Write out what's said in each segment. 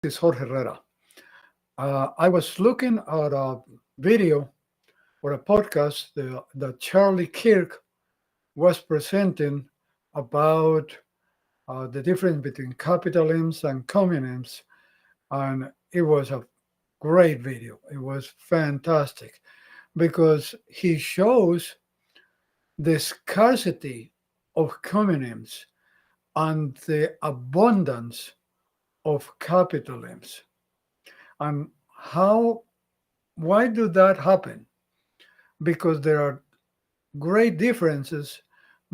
This is Jorge Herrera. I was looking at a video or a podcast that Charlie Kirk was presenting about the difference between capitalism and communism, and it was a great video. It was fantastic because he shows the scarcity of communism and the abundance of capitalism, and how why do that happen? Because there are great differences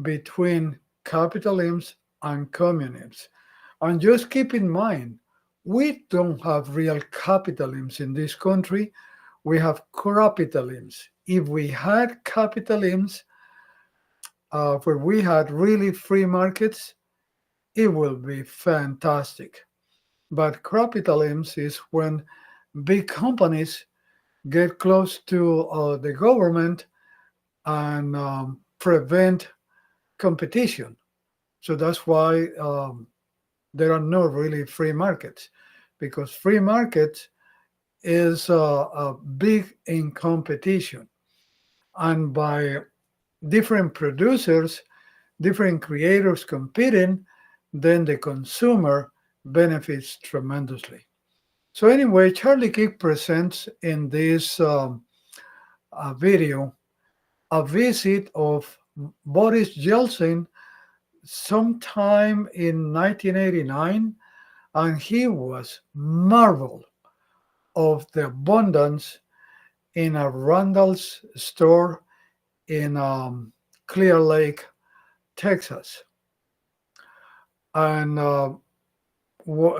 between capitalism and communism. And just keep in mind, we don't have real capitalism in this country. We have capitalism. If we had capitalism where we had really free markets, it will be fantastic. But capitalism is when big companies get close to the government and prevent competition. So that's why there are no really free markets, because free markets is big in competition, and by different producers, different creators competing, then the consumer benefits tremendously. So anyway, Charlie Kirk presents in this video a visit of Boris Yeltsin sometime in 1989, and he was marveled of the abundance in a Randall's store in Clear Lake, Texas, and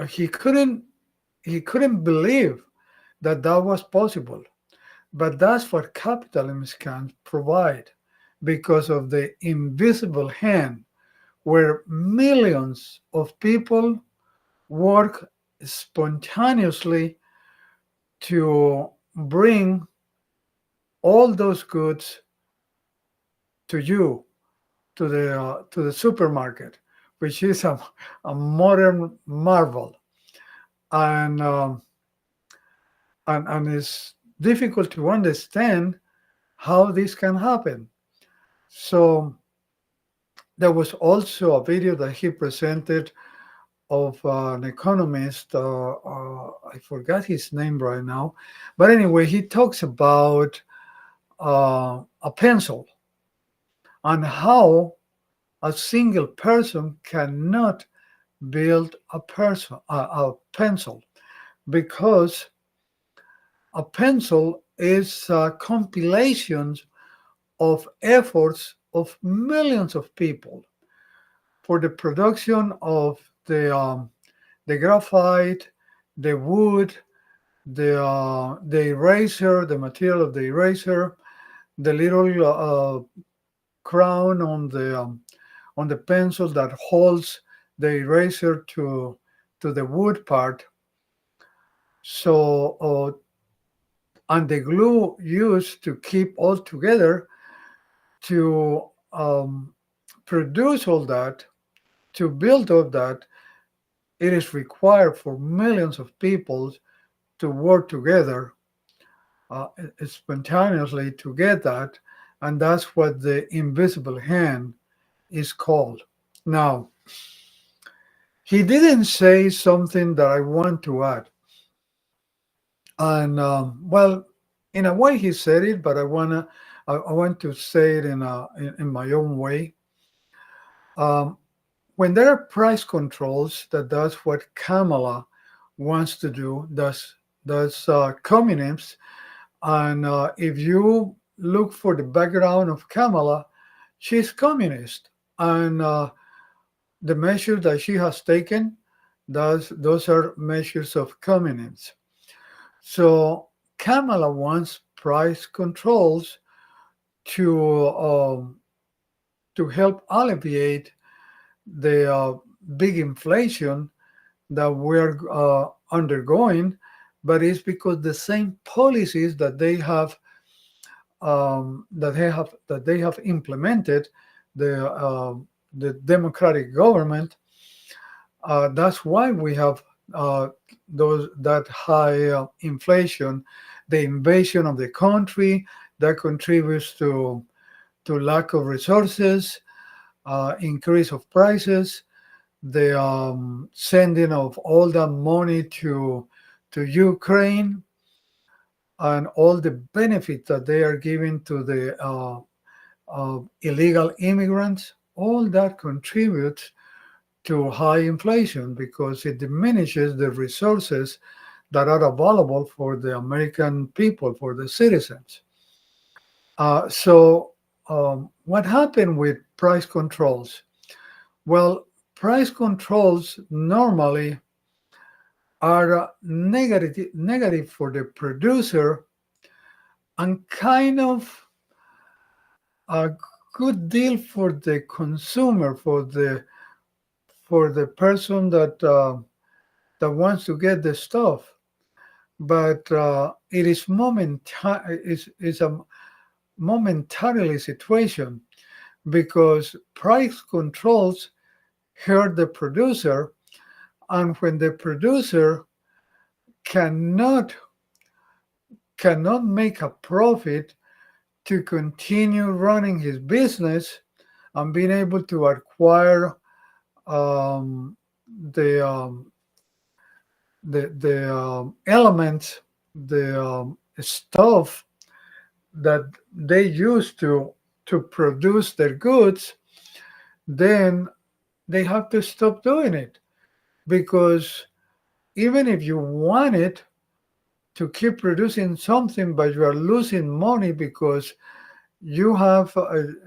he couldn't believe that that was possible. But that's what capitalism can provide because of the invisible hand where millions of people work spontaneously to bring all those goods to you, to the supermarket, which is a modern marvel. And and it's difficult to understand how this can happen. So there was also a video that he presented of an economist. I forgot his name right now, but anyway, he talks about a pencil and how a single person cannot build a pencil, because a pencil is a compilation of efforts of millions of people for the production of the graphite, the wood, the eraser, the material of the eraser, the little crown on the pencil that holds the eraser to the wood part. So and the glue used to keep all together to produce all that, to build all that, it is required for millions of people to work together spontaneously to get that. And that's what the invisible hand is called. Now, he didn't say something that I want to add. And well, in a way he said it, but I want to say it in my own way. Um, when there are price controls, that's what Kamala wants to do. That's communists. And if you look for the background of Kamala, she's communist, and the measures that she has taken, those are measures of communism. So Kamala wants price controls to help alleviate the big inflation that we're undergoing, but it's because the same policies that they have implemented, the Democratic government. That's why we have uh, that high inflation, the invasion of the country that contributes to lack of resources, increase of prices, the sending of all that money to Ukraine, and all the benefits that they are giving to the illegal immigrants. All that contributes to high inflation because it diminishes the resources that are available for the American people, for the citizens. So, what happened with price controls? Well, price controls normally are negative for the producer and kind of a good deal for the consumer, for the person that wants to get the stuff. But it is a momentarily situation because price controls hurt the producer, and when the producer cannot cannot make a profit to continue running his business and being able to acquire um, the elements, the stuff that they use to produce their goods, then they have to stop doing it because even if you want it to keep producing something, but you are losing money because you have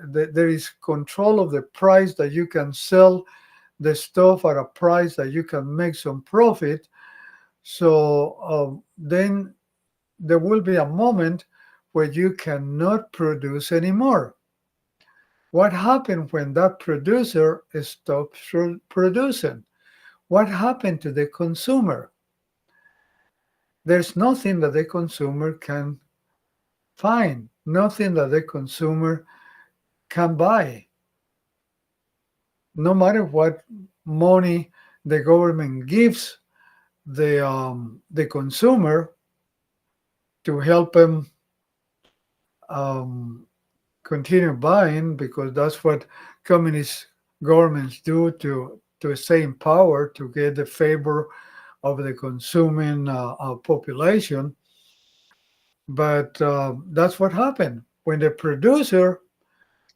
there is control of the price that you can sell the stuff at a price that you can make some profit. So then there will be a moment where you cannot produce anymore. What happened when that producer stops producing? What happened to the consumer? There's nothing that the consumer can find, nothing that the consumer can buy. No matter what money the government gives the consumer to help them um, continue buying, because that's what communist governments do to stay in power, to get the favor of the consuming population. But that's what happened when the producer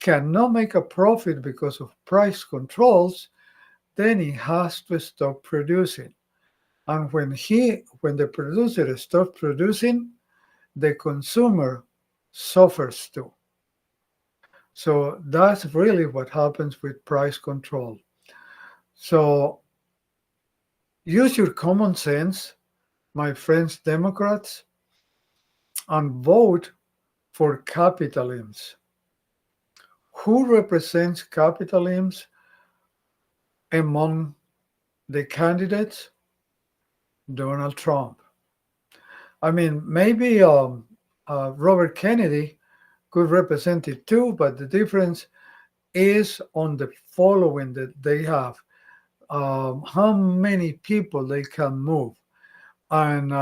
cannot make a profit because of price controls. Then he has to stop producing, and when the producer stops producing, the consumer suffers too. So that's really what happens with price control. So use your common sense, my friends Democrats, and vote for capitalism. Who represents capitalism among the candidates? Donald Trump. I mean, maybe Robert Kennedy could represent it too, but the difference is on the following that they have, how many people they can move. And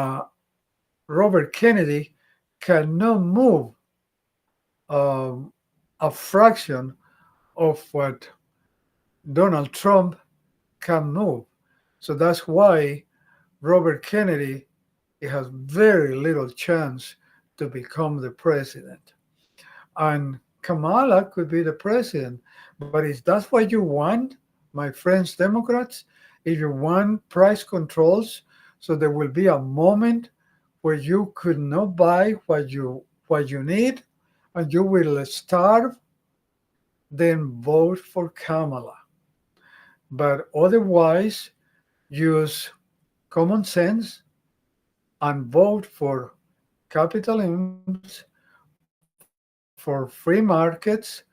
Robert Kennedy cannot move um, a fraction of what Donald Trump can move. So that's why Robert Kennedy has very little chance to become the president. And Kamala could be the president. But is that what you want, my friends Democrats? If you want price controls, so there will be a moment where you could not buy what you need and you will starve, then vote for Kamala. But otherwise, use common sense and vote for capitalism, for free markets,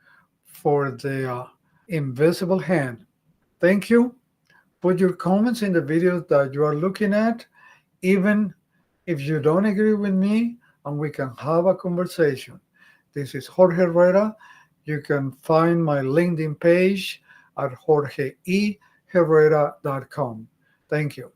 for the invisible hand. Thank you. Put your comments in the videos that you are looking at, even if you don't agree with me, and we can have a conversation. This is Jorge Herrera. You can find my LinkedIn page at jorgeeherrera.com. Thank you.